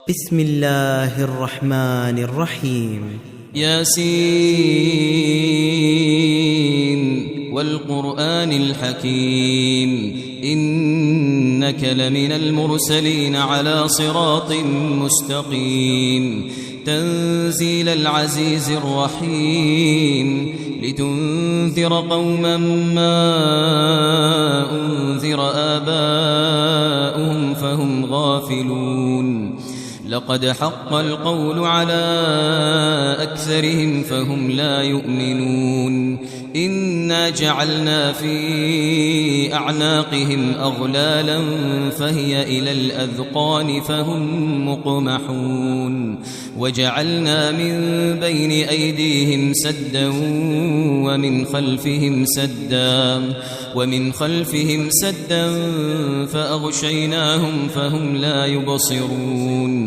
بسم الله الرحمن الرحيم. ياسين والقرآن الحكيم إنك لمن المرسلين على صراط مستقيم تنزيل العزيز الرحيم لتنذر قوما ما أنذر آباؤهم فهم غافلون لقد حق القول على أكثرهم فهم لا يؤمنون إنا جعلنا في أعناقهم أغلالا فهي إلى الأذقان فهم مقمحون وجعلنا من بين أيديهم سدا ومن خلفهم سدا فأغشيناهم فهم لا يبصرون